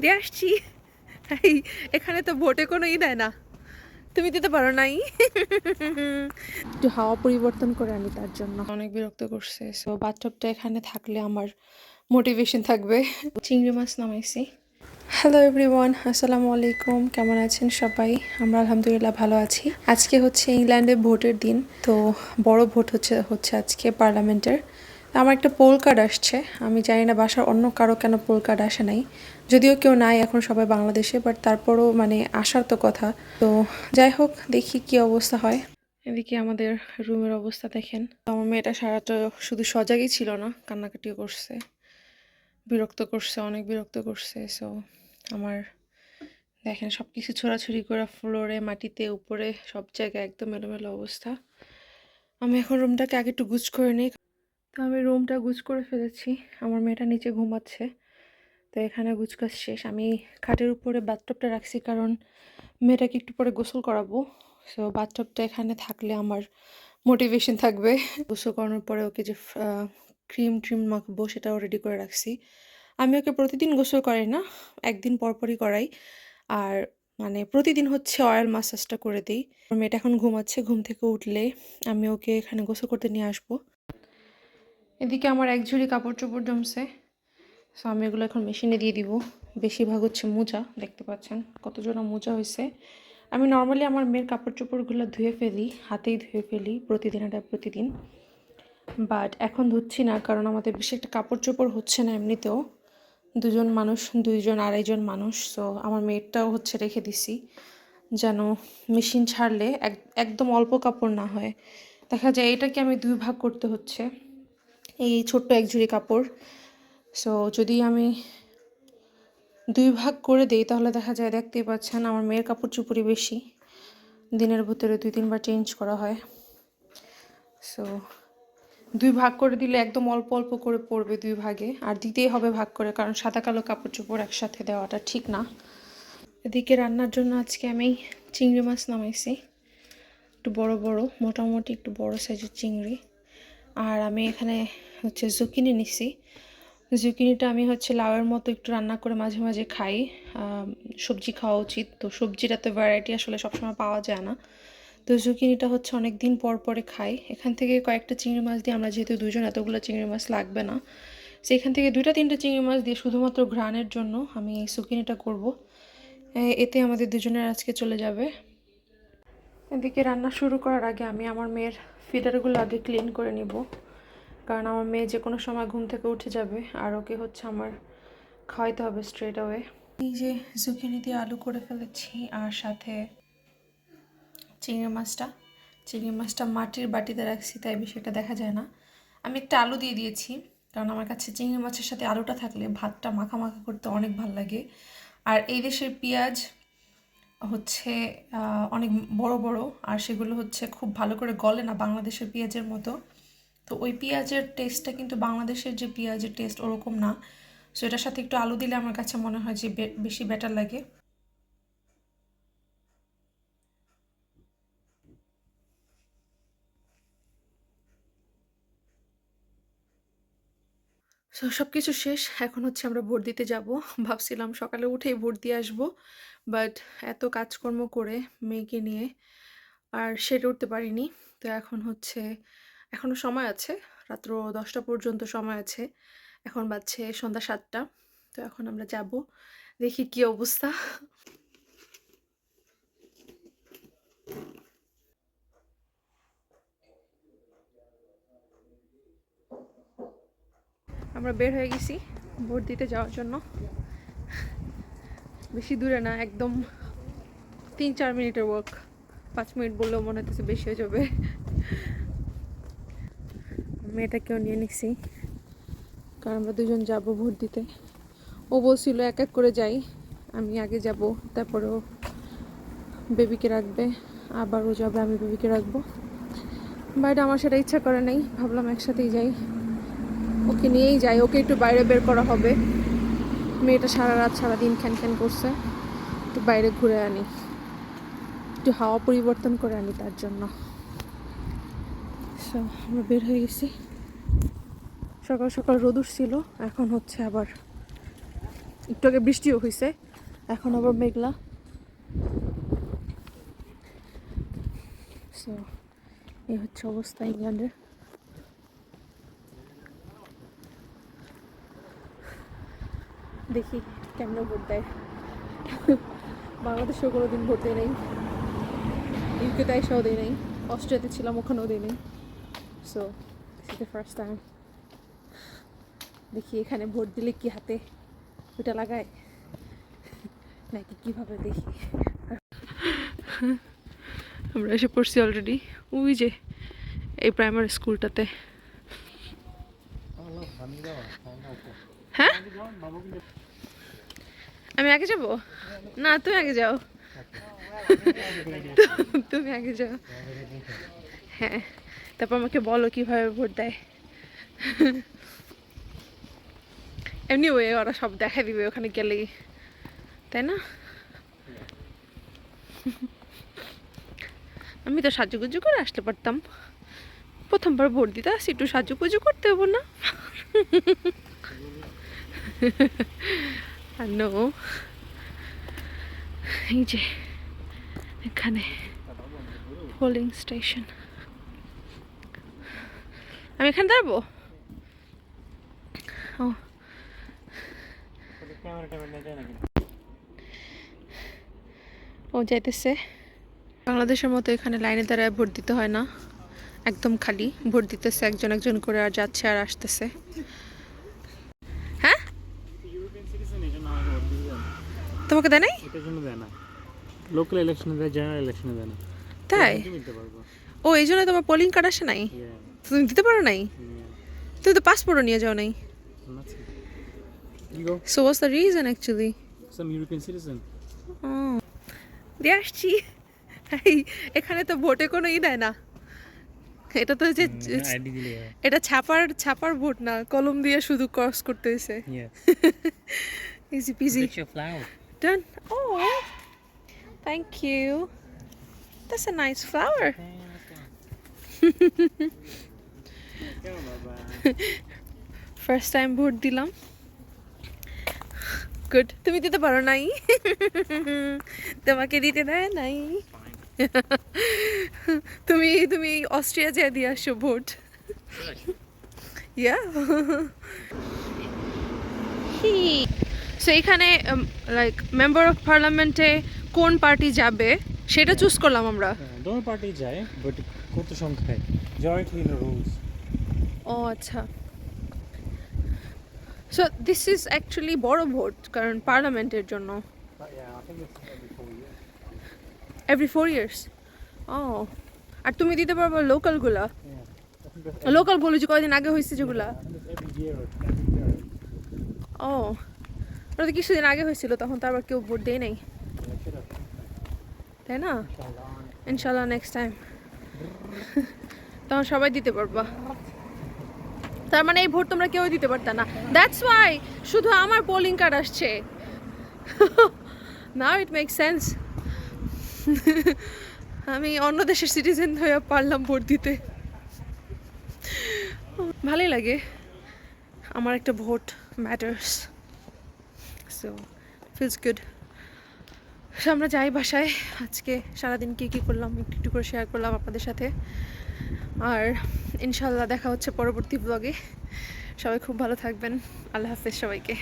দিয়ে আসছি। এই এখানে তো ভোটে কোনো দেয় না, তুমি দিতে পারো নাই। একটু হাওয়া পরিবর্তন করে আনি তার জন্য। অনেক বিরক্ত করছে, সো বাথটবটা এখানে থাকলে আমার মোটিভেশন থাকবে। চিংড়ি মাছ নামাইছি। হ্যালো এভরিওয়ান, আসসালামু আলাইকুম। কেমন আছেন সবাই? আমরা আলহামদুলিল্লাহ ভালো আছি। আজকে হচ্ছে ইংল্যান্ডে ভোটের দিন, তো বড় ভোট হচ্ছে আজকে পার্লামেন্টের। আমার একটা পোল কার্ড আসছে, আমি জানি না বাসার অন্য কারো কেন পোল কার্ড আসে নাই, যদিও কেউ নাই এখন, সবাই বাংলাদেশে, বাট তারপরও মানে আসার তো কথা। তো যাই হোক, দেখি কি অবস্থা হয়। এদিকে আমাদের রুমের অবস্থা দেখেন। আমার মেয়েটা সারাটা শুধু সজাগই ছিল না, কান্নাকাটিও করছে, বিরক্ত করছে, অনেক বিরক্ত করছে। সো আমার দেখেন সব কিছু ছোড়াছুড়ি করে ফ্লোরে, মাটিতে, উপরে, সব জায়গায় একদম এলোমেলো অবস্থা। আমি এখন রুমটাকে আগে একটু গুছ করে নিই। তো আমি রুমটা গুছ করে ফেলেছি, আমার মেয়েটা নিচে ঘুমাচ্ছে। তো এখানে গুছকাজ শেষ। আমি খাটের উপরে বাথটবটা রাখছি কারণ মেয়েটাকে একটু পরে গোসল করাবো। সো বাথটবটা এখানে থাকলে আমার মোটিভেশন থাকবে। গোসল করানোর পরে ওকে যে ক্রিম মাখবো সেটাও রেডি করে রাখছি। আমি ওকে প্রতিদিন গোসল করাই না, একদিন পরপরই করাই। আর মানে প্রতিদিন হচ্ছে অয়েল মাসাজটা করে দিই। আমার মেয়েটা এখন ঘুমাচ্ছে, ঘুম থেকে উঠলে আমি ওকে এখানে গোসল করতে নিয়ে আসবো। এদিকে আমার এক ঝুড়ি কাপড় চোপড় জমছে, সো আমি এগুলো এখন মেশিনে দিয়ে দিব। বেশিরভাগ হচ্ছে মোজা, দেখতে পাচ্ছেন কতজোড়া মোজা হয়েছে। আমি নর্মালি আমার মেয়ের কাপড় চোপড়গুলো ধুয়ে ফেলি, হাতেই ধুয়ে ফেলি প্রতিদিন। বাট এখন ধুচ্ছি না কারণ আমাদের বেশি একটা কাপড় চোপড় হচ্ছে না এমনিতেও। দুইজন আড়াইজন মানুষ, সো আমার মেয়েরটাও হচ্ছে রেখে দিছি যেন মেশিন ছাড়লে একদম অল্প কাপড় না হয়। দেখা যায় এটাকে আমি দুই ভাগ করতে হচ্ছে, এই ছোট্ট এক ঝুড়ি কাপড়। সো যদি আমি দুই ভাগ করে দিই তাহলে দেখা যায়, দেখতেই পাচ্ছেন আমার মেয়ের কাপড় চোপড়ই বেশি, দিনের ভিতরে 2-3 বার চেঞ্জ করা হয়। সো দুই ভাগ করে দিলে একদম অল্প অল্প করে পড়বে দুই ভাগে, আর দিতেই হবে ভাগ করে, কারণ সাদা কালো কাপড় চোপড় একসাথে দেওয়াটা ঠিক না। এদিকে রান্নার জন্য আজকে আমি চিংড়ি মাছ নামাইছি, একটু বড় মোটামুটি একটু বড় সাইজের চিংড়ি। আর আমি এখানে হচ্ছে জুকিনি নিছি। জুকিনিটা আমি হচ্ছে লাউয়ের মতো একটু রান্না করে মাঝে মাঝে খাই। সবজি খাওয়া উচিত, তো সবজিটাতে ভ্যারাইটি আসলে সবসময় পাওয়া যায় না। তো জুকিনিটা হচ্ছে অনেক দিন পর পরে খাই। এখান থেকে কয়েকটা চিংড়ি মাছ দিয়ে, আমরা যেহেতু দুজন, এতগুলো চিংড়ি মাছ লাগবে না, সেখান থেকে 2-3টা চিংড়ি মাছ দিয়ে শুধুমাত্র ঘ্রাণের জন্য আমি এই জুকিনিটা করব। এতে আমাদের দুজনের আজকে চলে যাবে। এদিকে রান্না শুরু করার আগে আমি আমার মেয়ের ফিডারগুলো আগে ক্লিন করে নিব, কারণ আমার মেয়ে যে কোনো সময় ঘুম থেকে উঠে যাবে আর ওকে হচ্ছে আমার খাওয়াইতে হবে স্ট্রেট অ্যাওয়ে। এই যে জুকিনি দিয়ে আলু করে ফেলেছি, আর সাথে চিংড়ি মাছটা মাটির বাটিতে রাখছি, তাই বিষয়টা দেখা যায় না। আমি একটা আলু দিয়ে দিয়েছি, কারণ আমার কাছে চিংড়ি মাছের সাথে আলুটা থাকলে ভাতটা মাখা মাখা করতে অনেক ভালো লাগে। আর এই দেশের পেঁয়াজ হচ্ছে অনেক বড় বড়, আর সেগুলো হচ্ছে খুব ভালো করে গলে না বাংলাদেশের পেঁয়াজের মতো। তো ওই পেঁয়াজের টেস্টটা কিন্তু বাংলাদেশের যে পেঁয়াজের টেস্ট ওরকম না। সো এটার সাথে একটু আলু দিলে আমার কাছে মনে হয় যে বেশি বেটার লাগে। সো সব কিছু শেষ, এখন হচ্ছে আমরা ভোট দিতে যাব। ভাবছিলাম সকালে উঠেই ভোট দিয়ে আসবো, বাট এত কাজকর্ম করে মেয়েকে নিয়ে আর সেরে উঠতে পারিনি। তো এখন হচ্ছে, এখনও সময় আছে, রাত্র 10টা পর্যন্ত সময় আছে। এখন বাজছে সন্ধ্যা 7টা। তো এখন আমরা যাব, দেখি কি অবস্থা। আমরা বের হয়ে গেছি ভোট দিতে যাওয়ার জন্য। বেশি দূরে না, একদম 3-4 মিনিটের ওয়াক। 5 মিনিট বললেও মনে হচ্ছে বেশি হয়ে যাবে। মেয়েটাকেও নিয়ে নিচ্ছি, কারণ আমরা দুজন যাব ভোট দিতে। ও বলছিল এক এক করে যাই, আমি আগে যাব, তারপরেও বেবিকে রাখবে, আবার ও যাবে, আমি বেবিকে রাখবো। বাট আমার সেটা ইচ্ছা করে নেই, ভাবলাম একসাথেই যাই, ওকে নিয়েই যাই। ওকে একটু বাইরে বের করা হবে, মেয়েটা সারা রাত সারাদিন খ্যান করছে, একটু বাইরে ঘুরে আনি, একটু হাওয়া পরিবর্তন করে আনি তার জন্য। সো আমরা বের হয়ে গেছি। সকাল সকাল রোদ উঠছিল, এখন হচ্ছে আবার একটু আগে বৃষ্টিও হয়েছে, এখন আবার মেঘলা। সো এই হচ্ছে অবস্থা ইংল্যান্ডের। দেখি কেমন ভোট দেয়। বাংলাদেশেও কোনোদিন ভোট দেয় নাই, ইউকেতে এসেও দেয় নাই, অস্ট্রেলিয়াতে ছিলাম ওখানেও দেয় নাই। So this is the first time. দেখি এখানে ভোট দিলে কি হাতে ওটা লাগায় নাকি কীভাবে, দেখি। আমরা এসে পড়ছি অলরেডি, ওই যে এই প্রাইমারি স্কুলটাতে। হ্যাঁ, আমি আগে যাব না, তুমি আগে যাও। তুমি আগে যাও। হ্যাঁ, তারপর আমাকে বলো কিভাবে ভোট দেয়। এমনি ওয়ে ওরা সব দেখা দিবে ওখানে গেলেই, তাই না? আমি তো সাজুগুজু করে আসতে পারতাম, প্রথমবার ভোট দিতে আসি, একটু সাজুগুজু করতে হবো না? নো, এই যে এখানে পোলিং স্টেশন, আমি এখানে দাঁড়াবো। ও ও যাইতেছে। বাংলাদেশের মতো এখানে লাইনে দাঁড়ায় ভোট দিতে হয় না, একদম খালি ভোট দিতেছে একজন একজন করে, আর যাচ্ছে আর আসতেছে। হ্যাঁ, তোমাকে দেয় নাই? এটার জন্য দেয় না, লোকাল ইলেকশনে দেয়, জেনারেল ইলেকশনে দেয় না। তাই? দিতে পারবো। ও এই জন্য তোমার পোলিং কার্ড আসে নাই? তুমি দিতে পারো নাই? তুমি তো পাসপোর্টও নিয়ে যাও নাই। So what's the reason actually? Some European citizen. দিয়ে আসছি। এখানে তো ভোটে কোনো ই দেয় না, এটা তো যে আইডি দিলে হয়। এটা ছাপার ভোট না, কলম দিয়ে শুধু ক্রস করতে হয়েছে। Easy peasy. Get your flower. Done. Oh, thank you. That's a nice flower. First time vote দিলাম। গুড, তুমি দিতে পারো নাই? তোমাকে দিতে দেয় নাই? তুমি অস্ট্রিয়া যেয়ে দিয়ে আসো ভোট। ইয়া। সো এখানে লাইক মেম্বার অফ পার্লামেন্টে কোন পার্টি যাবে সেটা চুজ করলাম আমরা। দোনো পার্টি যায়, বাট কত সংখ্যায়, জয়েন্টলি ইন রুলস। ও আচ্ছা। সো দিস ইজ অ্যাকচুয়ালি বড় ভোট, কারণ পার্লামেন্টের জন্য। Every 4 years? ও, আর তুমি দিতে পারবো লোকালগুলা? লোকাল বলে যে কয়দিন আগে হয়েছে যেগুলা? ও, ওটা তো কিছুদিন আগে হয়েছিল, তখন তো আবার কেউ ভোট দেয় নাই, তাই না? ইনশাল্লাহ নেক্সট টাইম তখন সবাই দিতে পারবা। তার মানে এই ভোট তোমরা কেউ দিতে পারতা না, দ্যাটস ওয়াই শুধু আমার পোলিং কার্ড আসছে। নাও ইট মেক সেন্স। আমি অন্য দেশের সিটিজেন হয়ে পারলাম ভোট দিতে, ভালোই লাগে। আমার একটা vote matters, so feels good. আমরা যাই বাসায়। আজকে সারাদিন কী কী করলাম একটু একটু করে শেয়ার করলাম আপনাদের সাথে, আর ইনশাল্লাহ দেখা হচ্ছে পরবর্তী ব্লগে। সবাই খুব ভালো থাকবেন, আল্লাহ হাফেজ সবাইকে।